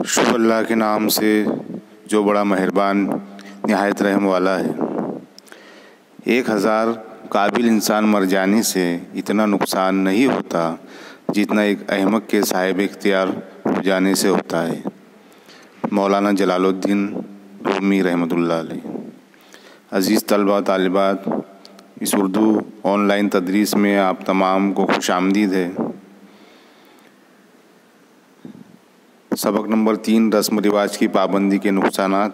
شکر اللہ کے نام سے جو بڑا مہربان نہایت رحم والا ہے۔ 1000 قابل انسان مر جانے سے اتنا نقصان نہیں ہوتا جتنا ایک احمق کے صاحب اختیار ہو جانے سے ہوتا ہے۔ مولانا جلال الدین رومی رحمۃ اللہ علیہ۔ عزیز طلبہ طالبات، اس اردو آن لائن تدریس میں آپ تمام کو خوش آمدید ہے۔ سبق نمبر 3 رسم و رواج کی پابندی کے نقصانات،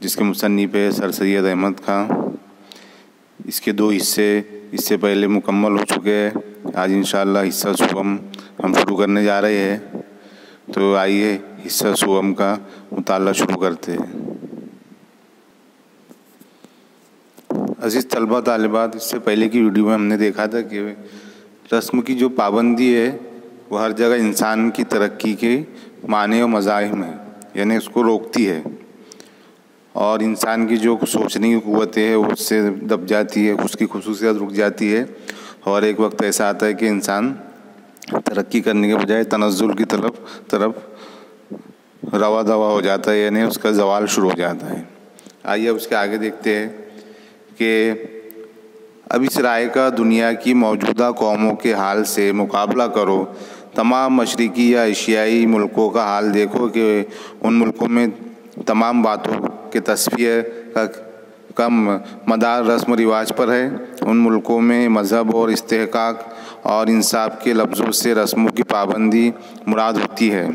جس کے مصنف ہے سر سید احمد خان۔ اس کے 2 حصے اس سے پہلے مکمل ہو چکے ہیں۔ آج انشاءاللہ حصہ سوم ہم شروع کرنے جا رہے ہیں، تو آئیے حصہ سوم کا مطالعہ شروع کرتے ہیں۔ عزیز طلبہ طالبات، اس سے پہلے کی ویڈیو میں ہم نے دیکھا تھا کہ رسم کی جو پابندی ہے وہ ہر جگہ انسان کی ترقی کے معنی و مزاحم ہے، یعنی اس کو روکتی ہے، اور انسان کی جو سوچنے کی قوت ہے وہ اس سے دب جاتی ہے، اس کی خصوصیت رک جاتی ہے، اور ایک وقت ایسا آتا ہے کہ انسان ترقی کرنے کے بجائے تنزل کی طرف روا دوا ہو جاتا ہے، یعنی اس کا زوال شروع ہو جاتا ہے۔ آئیے اب اس کے آگے دیکھتے ہیں کہ اب اس رائے کا دنیا کی موجودہ قوموں کے حال سے مقابلہ کرو۔ تمام مشرقی یا ایشیائی ملکوں کا حال دیکھو کہ ان ملکوں میں تمام باتوں کے تصفیہ کا مدار رسم و رواج پر ہے۔ ان ملکوں میں مذہب اور استحقاق اور انصاف کے لفظوں سے رسموں کی پابندی مراد ہوتی ہے۔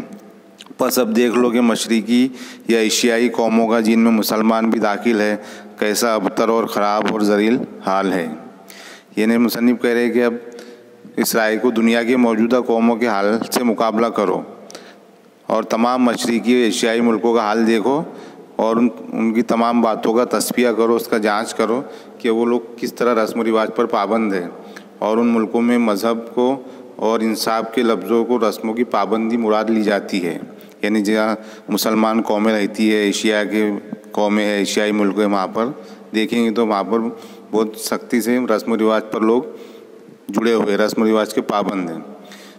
پس اب دیکھ لو کہ مشرقی یا ایشیائی قوموں کا، جن میں مسلمان بھی داخل ہے، کیسا ابتر اور خراب اور ذلیل حال ہے۔ یعنی مصنف کہہ رہے ہیں کہ اب اس رائے کو دنیا کے موجودہ قوموں کے حال سے مقابلہ کرو، اور تمام مشرقی و ایشیائی ملکوں کا حال دیکھو، اور ان کی تمام باتوں کا تصفیہ کرو، اس کا جانچ کرو کہ وہ لوگ کس طرح رسم و رواج پر پابند ہیں، اور ان ملکوں میں مذہب کو اور انصاف کے لفظوں کو رسموں کی پابندی مراد لی جاتی ہے۔ یعنی جہاں مسلمان قومیں رہتی ہے، ایشیا کے قومیں ہیں، ایشیائی ملک ہیں، وہاں پر دیکھیں گے تو وہاں پر بہت سختی سے رسم و رواج پر لوگ جڑے ہوئے، رسم و رواج کے پابند ہیں۔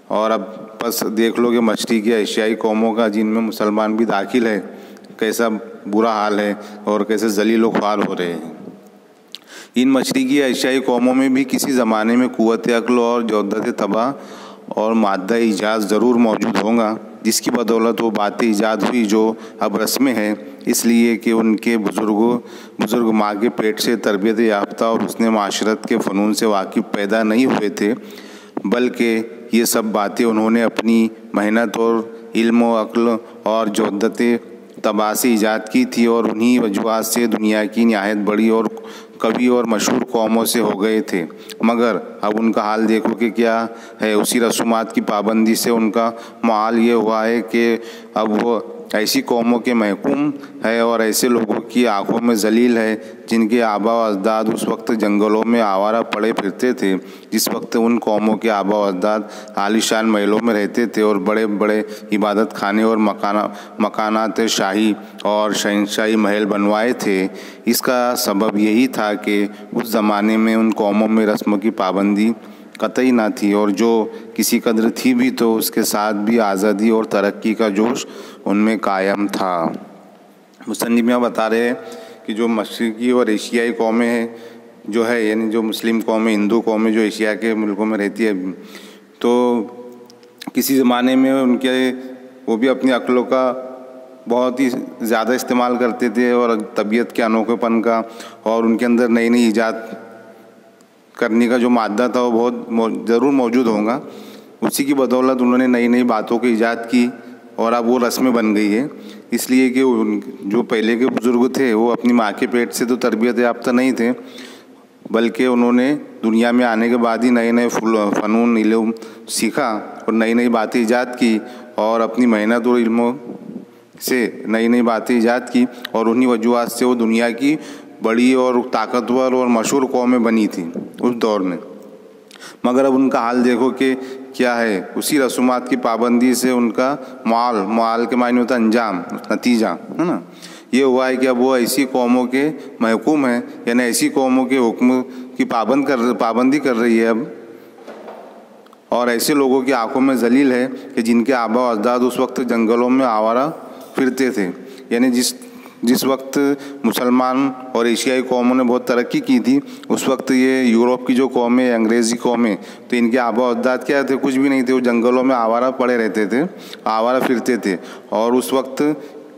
اور اب بس دیکھ لو کہ مشرقی یا ایشیائی قوموں کا، جن میں مسلمان بھی داخل ہے، کیسا برا حال ہے اور کیسے ذلیل و خوار ہو رہے ہیں۔ ان مشرقی یا ایشیائی قوموں میں بھی کسی زمانے میں قوت عقل اور جودت طبع اور مادہ ایجاز ضرور موجود ہوں گا، جس کی بدولت وہ باتیں ایجاد ہوئی جو اب رسمیں ہیں، اس لیے کہ ان کے بزرگ ماں کے پیٹ سے تربیت یافتہ اور حسن معاشرت کے فنون سے واقف پیدا نہیں ہوئے تھے، بلکہ یہ سب باتیں انہوں نے اپنی محنت اور علم و عقل اور جودت طبع سے ایجاد کی تھی، اور انہی وجوہات سے دنیا کی نہایت بڑی اور قوی اور مشہور قوموں سے ہو گئے تھے۔ مگر اب ان کا حال دیکھو کہ کیا ہے۔ اسی رسومات کی پابندی سے ان کا معال یہ ہوا ہے کہ اب وہ ایسی قوموں کے محکوم ہے اور ایسے لوگوں کی آنکھوں میں ذلیل ہے جن کے آبا و اجداد اس وقت جنگلوں میں آوارہ پڑے پھرتے تھے، جس وقت ان قوموں کے آبا و اجداد عالی شان محلوں میں رہتے تھے اور بڑے بڑے عبادت خانے اور مکانات شاہی اور شہنشاہی محل بنوائے تھے۔ اس کا سبب یہی تھا کہ اس زمانے میں ان قوموں میں رسموں کی پابندی قطعی نہ تھی، اور جو کسی قدر تھی بھی تو اس کے ساتھ بھی آزادی اور ترقی کا جوش ان میں قائم تھا۔ مصنف یہاں بتا رہے ہیں کہ جو مشرقی اور ایشیائی قومیں ہیں جو ہے، یعنی جو مسلم قومیں، ہندو قومیں جو ایشیا کے ملکوں میں رہتی ہے، تو کسی زمانے میں ان کے وہ بھی اپنی عقلوں کا بہت ہی زیادہ استعمال کرتے تھے، اور طبیعت کے انوکھے پن کا، اور ان کے اندر نئی نئی ایجاد کرنے کا جو مادہ تھا وہ بہت ضرور موجود ہوگا۔ اسی کی بدولت انہوں نے نئی نئی باتوں کی ایجاد کی، اور اب وہ رسمیں بن گئی ہے، اس لیے کہ جو پہلے کے بزرگ تھے وہ اپنی ماں کے پیٹ سے تو تربیت یافتہ نہیں تھے، بلکہ انہوں نے دنیا میں آنے کے بعد ہی نئے نئے فنون علم سیکھا اور نئی نئی باتیں ایجاد کی، اور اپنی محنت اور علموں سے نئی نئی باتیں ایجاد کی، اور انہی وجوہات سے وہ دنیا کی بڑی اور طاقتور اور مشہور قومیں بنی تھیں اس دور میں۔ مگر اب ان کا حال دیکھو کہ کیا ہے۔ اسی رسومات کی پابندی سے ان کا معال کے معنی ہوتا ہے انجام، نتیجہ ہے نا، یہ ہوا ہے کہ اب وہ ایسی قوموں کے محکوم ہیں، یعنی ایسی قوموں کے حکم کی پابندی کر رہی ہے اب، اور ایسے لوگوں کی آنکھوں میں ذلیل ہے کہ جن کے آبا و اجداد اس وقت جنگلوں میں آوارہ پھرتے تھے. یعنی جس وقت مسلمان اور ایشیائی قوموں نے بہت ترقی کی تھی اس وقت یہ یورپ کی جو قومیں انگریزی قومیں تو ان کے آبا و اجداد کیا تھے؟ کچھ بھی نہیں تھے. وہ جنگلوں میں آوارہ پڑے رہتے تھے, آوارہ پھرتے تھے. اور اس وقت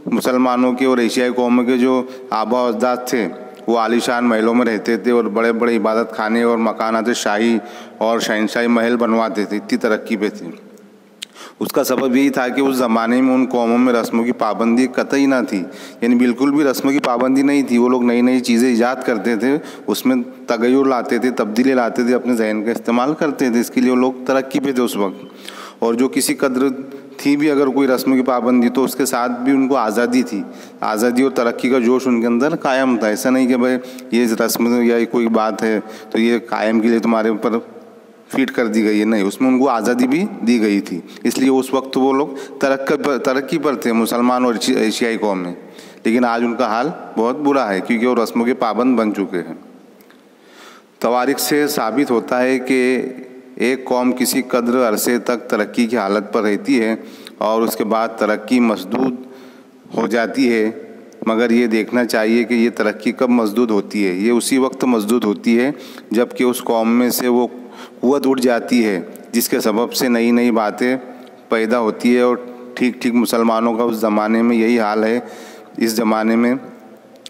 مسلمانوں کے اور ایشیائی قوموں کے جو آبا و اجداد تھے وہ عالیشان محلوں میں رہتے تھے اور بڑے بڑے عبادت خانے اور مکانات شاہی اور شہنشاہی محل بنواتے تھے. اتنی ترقی پہ تھے. اس کا سبب یہی تھا کہ اس زمانے میں ان قوموں میں رسموں کی پابندی قطعی نہ تھی. یعنی بالکل بھی رسموں کی پابندی نہیں تھی. وہ لوگ نئی نئی چیزیں ایجاد کرتے تھے, اس میں تغیر لاتے تھے, تبدیلی لاتے تھے, اپنے ذہن کا استعمال کرتے تھے. اس کے لیے وہ لوگ ترقی پہ تھے اس وقت. اور جو کسی قدر تھی بھی اگر کوئی رسم کی پابندی تو اس کے ساتھ بھی ان کو آزادی تھی. آزادی اور ترقی کا جوش ان کے اندر قائم تھا. ایسا نہیں کہ بھائی یہ رسم یا کوئی بات ہے تو یہ قائم کے لیے تمہارے اوپر فیٹ کر دی گئی ہے. نہیں, اس میں ان کو آزادی بھی دی گئی تھی. اس لیے اس وقت وہ لوگ ترقی پر تھے, مسلمان اور ایشیائی قوم میں. لیکن آج ان کا حال بہت برا ہے کیونکہ وہ رسموں کے پابند بن چکے ہیں. تواریخ سے ثابت ہوتا ہے کہ ایک قوم کسی قدر عرصے تک ترقی کی حالت پر رہتی ہے اور اس کے بعد ترقی مسدود ہو جاتی ہے. مگر یہ دیکھنا چاہیے کہ یہ ترقی کب مسدود ہوتی ہے. یہ اسی وقت مسدود ہوتی ہے جب کہ اس قوم میں سے وہ قوت اٹھ جاتی ہے جس کے سبب سے نئی نئی باتیں پیدا ہوتی ہے. اور ٹھیک مسلمانوں کا اس زمانے میں یہی حال ہے. اس زمانے میں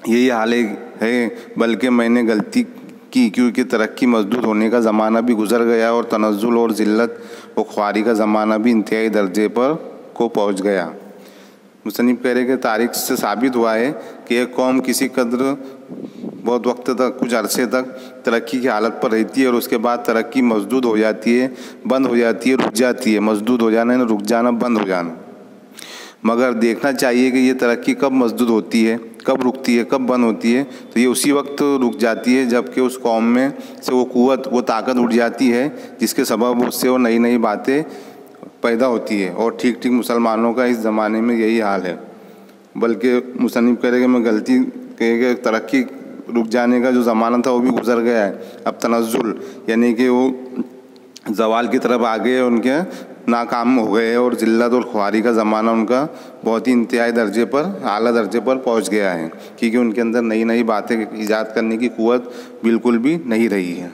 یہی حال ہے. بلکہ میں نے غلطی کی کیونکہ ترقی مسدود ہونے کا زمانہ بھی گزر گیا اور تنزل اور ذلت و خواری کا زمانہ بھی انتہائی درجے پر کو پہنچ گیا. مصنف کہہ رہے کہ تاریخ سے ثابت ہوا ہے کہ ایک قوم کسی قدر بہت وقت تک, کچھ عرصے تک ترقی کی حالت پر رہتی ہے اور اس کے بعد ترقی مسدود ہو جاتی ہے, بند ہو جاتی ہے, رک جاتی ہے. مسدود ہو جانا ہے, رک جانا, بند ہو جانا. مگر دیکھنا چاہیے کہ یہ ترقی کب مسدود ہوتی ہے, کب رکتی ہے, کب بند ہوتی ہے. تو یہ اسی وقت رک جاتی ہے جب کہ اس قوم میں سے وہ قوت, وہ طاقت اٹھ جاتی ہے جس کے سبب اس سے وہ نئی نئی باتیں پیدا ہوتی ہے. اور ٹھیک مسلمانوں کا اس زمانے میں یہی حال ہے. بلکہ مصنف کہہ رہے کہ میں غلطی کہ ترقی رک جانے کا جو زمانہ تھا وہ بھی گزر گیا ہے. اب تنزل یعنی کہ وہ زوال کی طرف آگے ان کے ناکام ہو گئے اور ذلت اور خواری کا زمانہ ان کا بہت ہی انتہائی درجے پر, اعلیٰ درجے پر پہنچ گیا ہے کیونکہ ان کے اندر نئی نئی باتیں ایجاد کرنے کی قوت بالکل بھی نہیں رہی ہے.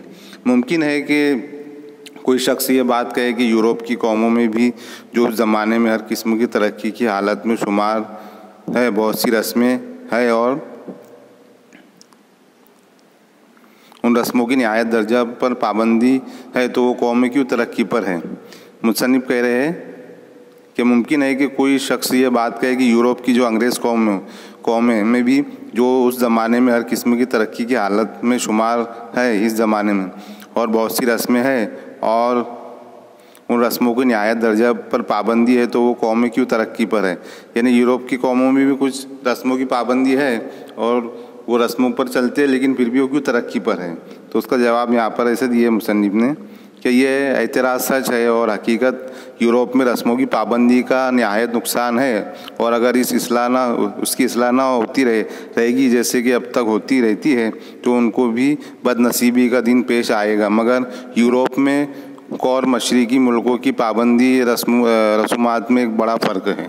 ممکن ہے کہ کوئی شخص یہ بات کہے کہ یورپ کی قوموں میں بھی جو اس زمانے میں ہر قسم کی ترقی کی حالت میں شمار ہے بہت سی رسمیں ہے اور ان رسموں کی نہایت درجہ پر پابندی ہے تو وہ قومیں کیوں ترقی پر ہیں. مصنف کہہ رہے ہیں کہ ممکن ہے کہ کوئی شخص یہ بات کہے کہ یورپ کی جو انگریز قومیں میں بھی جو اس زمانے میں ہر قسم کی ترقی کی حالت میں شمار ہے اس زمانے میں اور بہت سی رسمیں ہیں اور ان رسموں کی نہایت درجہ پر پابندی ہے تو وہ قومیں کیوں ترقی پر ہے. یعنی یورپ کی قوموں میں بھی کچھ رسموں کی پابندی ہے اور وہ رسموں پر چلتے ہیں لیکن پھر بھی وہ کیوں ترقی پر ہے. تو اس کا جواب یہاں پر ایسے دیے مصنف نے کہ یہ اعتراض سچ ہے اور حقیقت یورپ میں رسموں کی پابندی کا نہایت نقصان ہے اور اگر اس کی اصلاح نہ ہوتی رہے گی جیسے کہ اب تک ہوتی رہتی ہے تو ان کو بھی بد نصیبی کا دن پیش آئے گا. مگر یورپ میں اور مشرقی ملکوں کی پابندی رسومات میں ایک بڑا فرق ہے.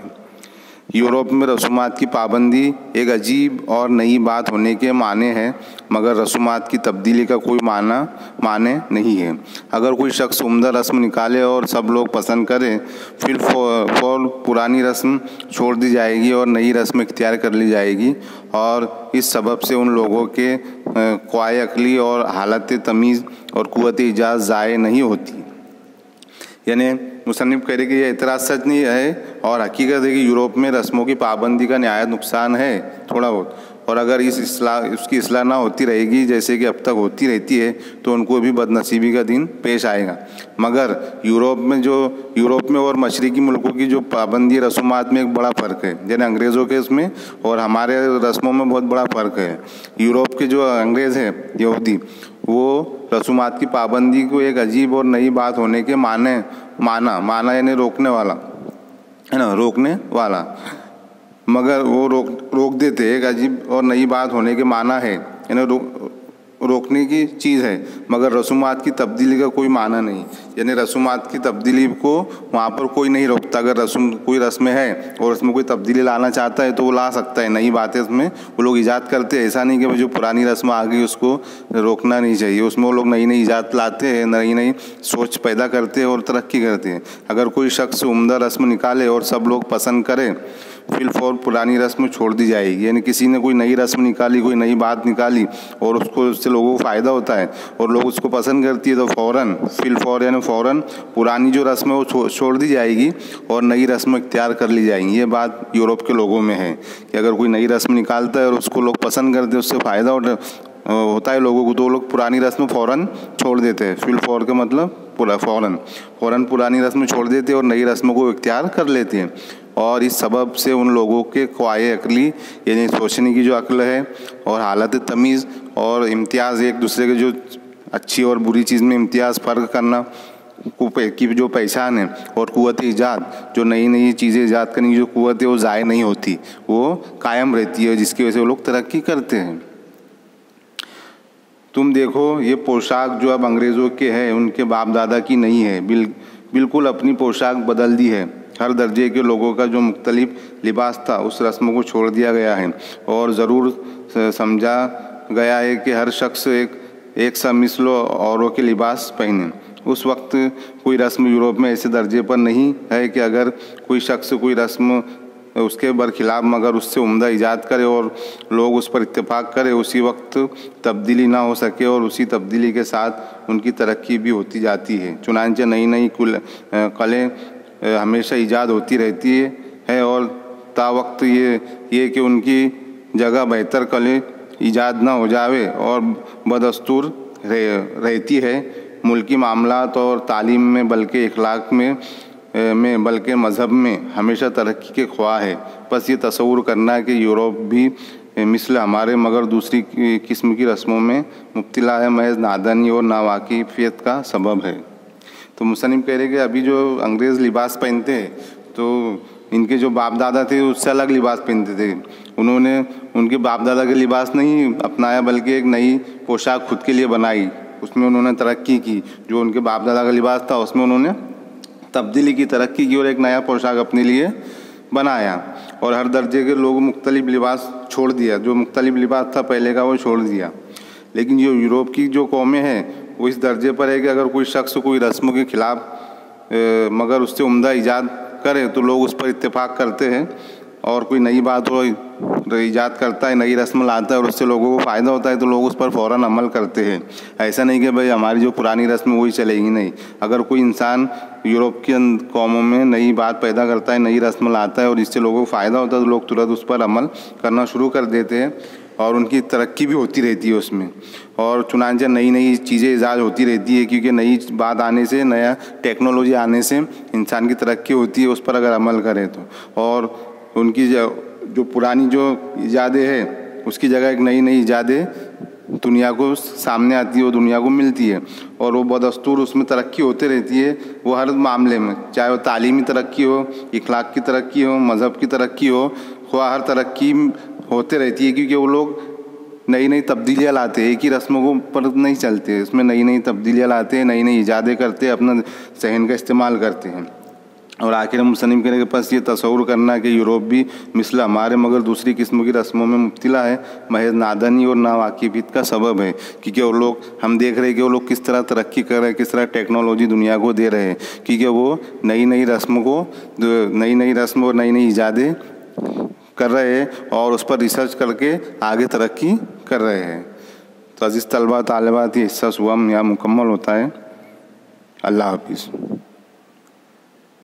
یورپ میں رسومات کی پابندی ایک عجیب اور نئی بات ہونے کے معنی ہے مگر رسومات کی تبدیلی کا کوئی معنی نہیں ہے. اگر کوئی شخص عمدہ رسم نکالے اور سب لوگ پسند کریں پھر فور پرانی رسم چھوڑ دی جائے گی اور نئی رسم اختیار کر لی جائے گی اور اس سبب سے ان لوگوں کے قوائے عقلی اور حالت تمیز اور قوت ایجاد ضائع نہیں ہوتی. یعنی مصنف کہہ رہے کہ یہ اعتراض سچ نہیں ہے اور حقیقت ہے کہ یورپ میں رسموں کی پابندی کا نہایت نقصان ہے تھوڑا بہت اور اگر اس کی اصلاح نہ ہوتی رہے گی جیسے کہ اب تک ہوتی رہتی ہے تو ان کو بھی بد نصیبی کا دن پیش آئے گا. مگر یورپ میں اور مشرقی ملکوں کی جو پابندی رسومات میں ایک بڑا فرق ہے. یعنی انگریزوں کے اس میں اور ہمارے رسموں میں بہت بڑا فرق ہے. یورپ کے جو انگریز ہیں یہودی وہ رسومات کی پابندی کو ایک عجیب اور نئی بات ہونے کے معنی یعنی روکنے والا مگر وہ روک دیتے. ایک عجیب اور نئی بات ہونے کے معنی ہے یعنی روکنے کی چیز ہے، مگر رسومات کی تبدیلی کا کوئی معنی نہیں. یعنی رسومات کی تبدیلی کو وہاں پر کوئی نہیں روکتا. اگر کوئی رسم ہے اور اس میں کوئی تبدیلی لانا چاہتا ہے تو وہ لا سکتا ہے. نئی باتیں اس میں وہ لوگ ایجاد کرتے ہیں. ایسا نہیں کہ جو پرانی رسم آ گئی اس کو روکنا نہیں چاہیے. اس میں وہ لوگ نئی نئی ایجاد لاتے ہیں، نئی نئی سوچ پیدا کرتے ہیں اور ترقی کرتے ہیں. اگر کوئی شخص عمدہ رسم نکالے اور سب لوگ پسند کریں، فی الفور پرانی رسم چھوڑ دی جائے گی. یعنی کسی نے کوئی نئی رسم نکالی، کوئی نئی بات نکالی اور اس سے لوگوں کو فائدہ ہوتا ہے اور لوگ اس کو پسند کرتی ہے تو فوراً فی الفور یعنی فوراً پرانی جو رسم ہے وہ چھوڑ دی جائے گی اور نئی رسم اختیار کر لی جائیں گی. یہ بات یورپ کے لوگوں میں ہے کہ اگر کوئی نئی رسم نکالتا ہے اور اس کو لوگ پسند کرتے ہیں، اس سے فائدہ ہوتا ہے لوگوں کو، تو وہ لوگ پرانی رسم فوراً چھوڑ دیتے ہیں. فی الفور کا مطلب فوراً پرانی رسم چھوڑ دیتے ہیں اور نئی رسموں کو اختیار کر لیتے ہیں. اور اس سبب سے ان لوگوں کے قوائے عقلی یعنی سوچنے کی جو عقل ہے اور حالت تمیز اور امتیاز، ایک دوسرے کے جو اچھی اور بری چیز میں امتیاز فرق کرنا کی جو پہچان ہے اور قوت ایجاد، جو نئی نئی چیزیں ایجاد کرنے کی جو قوت ہے وہ ضائع نہیں ہوتی، وہ قائم رہتی ہے، جس کی وجہ سے وہ لوگ ترقی کرتے ہیں. تم دیکھو یہ پوشاک جو اب انگریزوں کے ہے ان کے باپ دادا کی نہیں ہے، بالکل اپنی پوشاک بدل دی ہے. ہر درجے کے لوگوں کا جو مختلف لباس تھا اس رسم کو چھوڑ دیا گیا ہے اور ضرور سمجھا گیا ہے کہ ہر شخص ایک سا مثل اوروں کے لباس پہنے. اس وقت کوئی رسم یورپ میں ایسے درجے پر نہیں ہے کہ اگر کوئی شخص کوئی رسم اس کے برخلاف مگر اس سے عمدہ ایجاد کرے اور لوگ اس پر اتفاق کرے، اسی وقت تبدیلی نہ ہو سکے اور اسی تبدیلی کے ساتھ ان کی ترقی بھی ہوتی جاتی ہے. چنانچہ نئی نئی قلیں ہمیشہ ایجاد ہوتی رہتی ہے اور تا وقت یہ کہ ان کی جگہ بہتر قلیں ایجاد نہ ہو جاوے اور بدستور رہتی ہے. ملکی معاملات اور تعلیم میں بلکہ اخلاق میں بلکہ مذہب میں ہمیشہ ترقی کے خواہاں ہے. بس یہ تصور کرنا کہ یورپ بھی مثل ہمارے مگر دوسری قسم کی رسموں میں مبتلا ہے، محض نادانی اور ناواقفیت کا سبب ہے. تو مصنف کہہ رہے کہ ابھی جو انگریز لباس پہنتے ہیں تو ان کے جو باپ دادا تھے اس سے الگ لباس پہنتے تھے. انہوں نے ان کے باپ دادا کے لباس نہیں اپنایا بلکہ ایک نئی پوشاک خود کے لیے بنائی. اس میں انہوں نے ترقی کی. جو ان کے باپ دادا کا لباس تھا اس میں انہوں نے تبدیلی کی، ترقی کی اور ایک نیا پوشاک اپنے لیے بنایا. اور ہر درجے کے لوگ مختلف لباس چھوڑ دیا، جو مختلف لباس تھا پہلے کا وہ چھوڑ دیا. لیکن جو یورپ کی جو قومیں ہیں وہ اس درجے پر ہے کہ اگر کوئی شخص کوئی رسم کے خلاف مگر اس سے عمدہ ایجاد کرے تو لوگ اس پر اتفاق کرتے ہیں اور کوئی نئی بات ہو ایجاد کرتا ہے، نئی رسم لاتا ہے اور اس سے لوگوں کو فائدہ ہوتا ہے تو لوگ اس پر فوراً عمل کرتے ہیں. ایسا نہیں کہ بھائی ہماری جو پرانی رسم ہے وہی چلے گی، نہیں. اگر کوئی انسان یورپ کی قوموں میں نئی بات پیدا کرتا ہے، نئی رسم لاتا ہے اور اس سے لوگوں کو فائدہ ہوتا ہے تو لوگ ترنت اس پر عمل کرنا شروع کر دیتے ہیں اور ان کی ترقی بھی ہوتی رہتی ہے اس میں. اور چنانچہ نئی نئی چیزیں ایجاد ہوتی رہتی ہے کیونکہ نئی بات آنے سے، نیا ٹیکنالوجی آنے سے انسان کی ترقی ہوتی ہے اس پر اگر عمل کرے تو. اور ان کی جو پرانی جو ایجادیں ہیں اس کی جگہ ایک نئی نئی ایجادیں دنیا کو سامنے آتی ہے، وہ دنیا کو ملتی ہے اور وہ بدستور اس میں ترقی ہوتے رہتی ہے. وہ ہر معاملے میں، چاہے وہ تعلیمی ترقی ہو، اخلاق کی ترقی ہو، مذہب کی ترقی ہو، ہر ترقی ہوتے رہتی ہے کیونکہ وہ لوگ نئی نئی تبدیلیاں لاتے ہیں. ایک ہی رسموں کو پر نہیں چلتے، اس میں نئی نئی تبدیلیاں لاتے ہیں، نئی نئی ایجادیں کرتے ہیں، اپنا ذہن کا استعمال کرتے ہیں. اور آخر ہم مصنف کرنے کے پاس یہ تصور کرنا کہ یورپ بھی مثل ہمارے مگر دوسری قسم کی رسموں میں مبتلا ہے، محض نادانی اور ناواقفیت کا سبب ہے. کیونکہ وہ لوگ، ہم دیکھ رہے ہیں کہ وہ لوگ کس طرح ترقی کر رہے ہیں، کس طرح ٹیکنالوجی دنیا کو دے رہے ہیں، کیونکہ وہ نئی نئی رسم اور نئی نئی ایجادیں کر رہے ہیں اور اس پر ریسرچ کر کے آگے ترقی کر رہے ہیں. تو عزیز طلبہ طالبات، یہ حصہ صبح یہاں مکمل ہوتا ہے. اللہ حافظ.